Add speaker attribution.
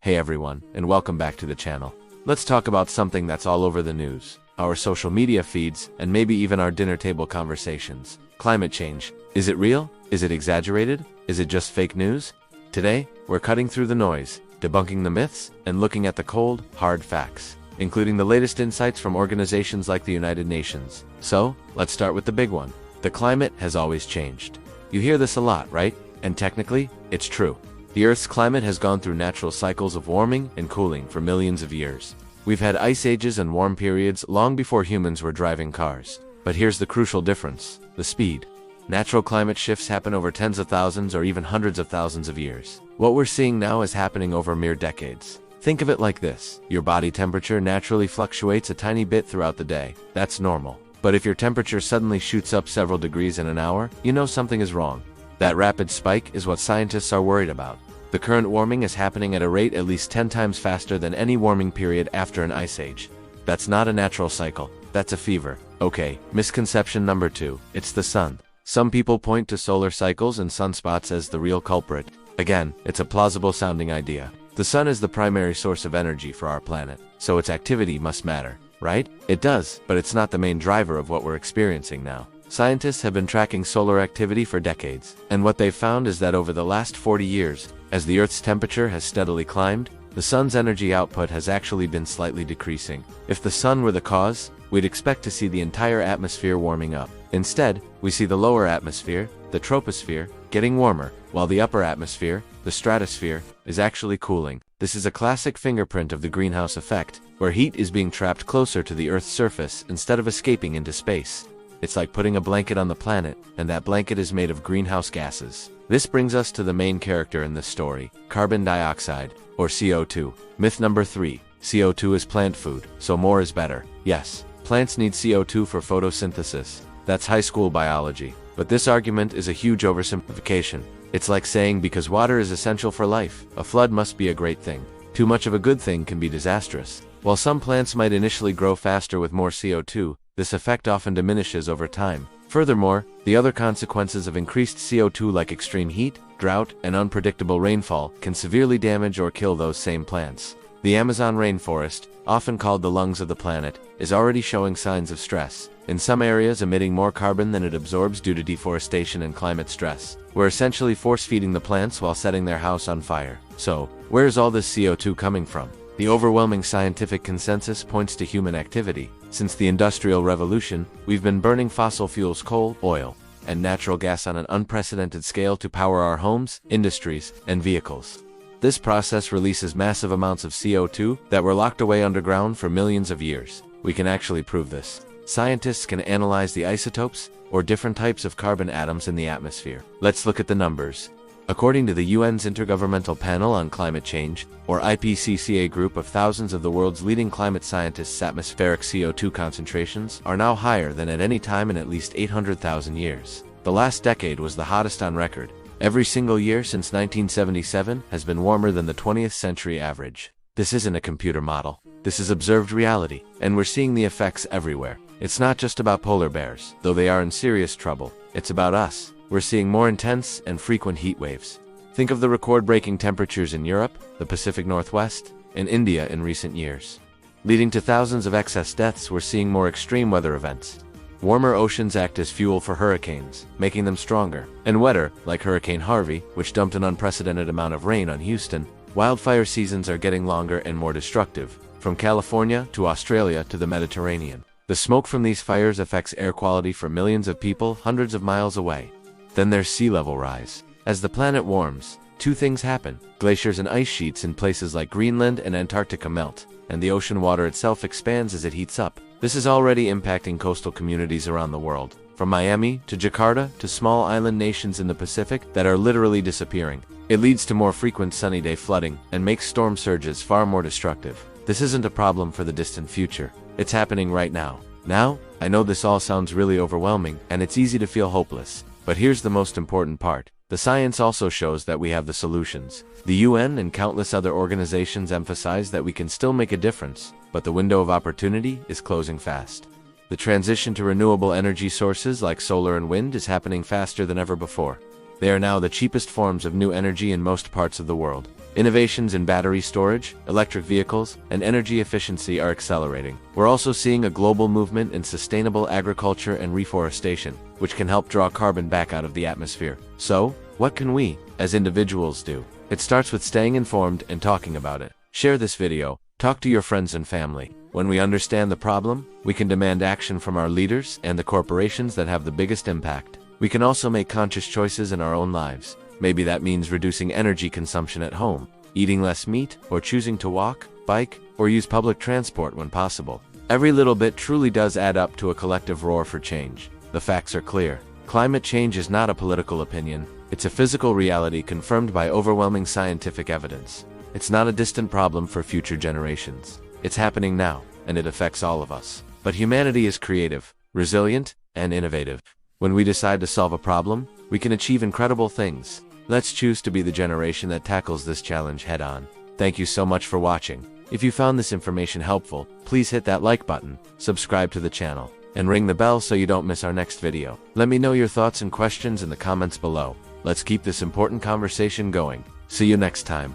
Speaker 1: Hey everyone, and welcome back to the channel. Let's talk about something that's all over the news, our social media feeds, and maybe even our dinner table conversations. Climate change. Is it real? Is it exaggerated? Is it just fake news? Today, we're cutting through the noise, debunking the myths, and looking at the cold, hard facts, including the latest insights from organizations like the United Nations. So, let's start with the big one. The climate has always changed. You hear this a lot, right? And technically, it's true. The Earth's climate has gone through natural cycles of warming and cooling for millions of years. We've had ice ages and warm periods long before humans were driving cars. But here's the crucial difference: the speed. Natural climate shifts happen over tens of thousands or even hundreds of thousands of years. What we're seeing now is happening over mere decades. Think of it like this: your body temperature naturally fluctuates a tiny bit throughout the day. That's normal. But if your temperature suddenly shoots up several degrees in an hour, you know something is wrong. That rapid spike is what scientists are worried about. The current warming is happening at a rate at least 10 times faster than any warming period after an ice age. That's not a natural cycle, that's a fever. Okay, misconception number 2, it's the sun. Some people point to solar cycles and sunspots as the real culprit. Again, it's a plausible sounding idea. The sun is the primary source of energy for our planet, so its activity must matter, right? It does, but it's not the main driver of what we're experiencing now. Scientists have been tracking solar activity for decades, and what they've found is that over the last 40 years, as the Earth's temperature has steadily climbed, the sun's energy output has actually been slightly decreasing. If the sun were the cause, we'd expect to see the entire atmosphere warming up. Instead, we see the lower atmosphere, the troposphere, getting warmer, while the upper atmosphere, the stratosphere, is actually cooling. This is a classic fingerprint of the greenhouse effect, where heat is being trapped closer to the Earth's surface instead of escaping into space. It's like putting a blanket on the planet, and that blanket is made of greenhouse gases. This brings us to the main character in this story: carbon dioxide, or CO2. Myth number 3, CO2 is plant food, so more is better. Yes, plants need CO2 for photosynthesis. That's high school biology. But this argument is a huge oversimplification. It's like saying because water is essential for life, a flood must be a great thing. Too much of a good thing can be disastrous. While some plants might initially grow faster with more CO2, this effect often diminishes over time. Furthermore, the other consequences of increased CO2 like extreme heat, drought, and unpredictable rainfall can severely damage or kill those same plants. The Amazon rainforest, often called the lungs of the planet, is already showing signs of stress, in some areas emitting more carbon than it absorbs due to deforestation and climate stress. We're essentially force-feeding the plants while setting their house on fire. So, where's all this CO2 coming from? The overwhelming scientific consensus points to human activity. Since the Industrial Revolution, we've been burning fossil fuels, coal, oil, and natural gas on an unprecedented scale to power our homes, industries, and vehicles. This process releases massive amounts of CO2 that were locked away underground for millions of years. We can actually prove this. Scientists can analyze the isotopes, or different types of carbon atoms in the atmosphere. Let's look at the numbers. According to the UN's Intergovernmental Panel on Climate Change, or IPCC, a group of thousands of the world's leading climate scientists, atmospheric CO2 concentrations are now higher than at any time in at least 800,000 years. The last decade was the hottest on record. Every single year since 1977 has been warmer than the 20th century average. This isn't a computer model. This is observed reality, and we're seeing the effects everywhere. It's not just about polar bears, though they are in serious trouble. It's about us. We're seeing more intense and frequent heat waves. Think of the record-breaking temperatures in Europe, the Pacific Northwest, and India in recent years. Leading to thousands of excess deaths, we're seeing more extreme weather events. Warmer oceans act as fuel for hurricanes, making them stronger. And wetter, like Hurricane Harvey, which dumped an unprecedented amount of rain on Houston. Wildfire seasons are getting longer and more destructive, from California to Australia to the Mediterranean. The smoke from these fires affects air quality for millions of people hundreds of miles away. Then there's sea level rise. As the planet warms, two things happen. Glaciers and ice sheets in places like Greenland and Antarctica melt, and the ocean water itself expands as it heats up. This is already impacting coastal communities around the world, from Miami to Jakarta to small island nations in the Pacific that are literally disappearing. It leads to more frequent sunny day flooding and makes storm surges far more destructive. This isn't a problem for the distant future. It's happening right now. Now, I know this all sounds really overwhelming, and it's easy to feel hopeless. But here's the most important part. The science also shows that we have the solutions. The UN and countless other organizations emphasize that we can still make a difference, but the window of opportunity is closing fast. The transition to renewable energy sources like solar and wind is happening faster than ever before. They are now the cheapest forms of new energy in most parts of the world. Innovations in battery storage, electric vehicles, and energy efficiency are accelerating. We're also seeing a global movement in sustainable agriculture and reforestation, which can help draw carbon back out of the atmosphere. So, what can we, as individuals, do? It starts with staying informed and talking about it. Share this video, talk to your friends and family. When we understand the problem, we can demand action from our leaders and the corporations that have the biggest impact. We can also make conscious choices in our own lives. Maybe that means reducing energy consumption at home, eating less meat, or choosing to walk, bike, or use public transport when possible. Every little bit truly does add up to a collective roar for change. The facts are clear. Climate change is not a political opinion. It's a physical reality confirmed by overwhelming scientific evidence. It's not a distant problem for future generations. It's happening now, and it affects all of us. But humanity is creative, resilient, and innovative. When we decide to solve a problem, we can achieve incredible things. Let's choose to be the generation that tackles this challenge head-on. Thank you so much for watching. If you found this information helpful, please hit that like button, subscribe to the channel, and ring the bell so you don't miss our next video. Let me know your thoughts and questions in the comments below. Let's keep this important conversation going. See you next time.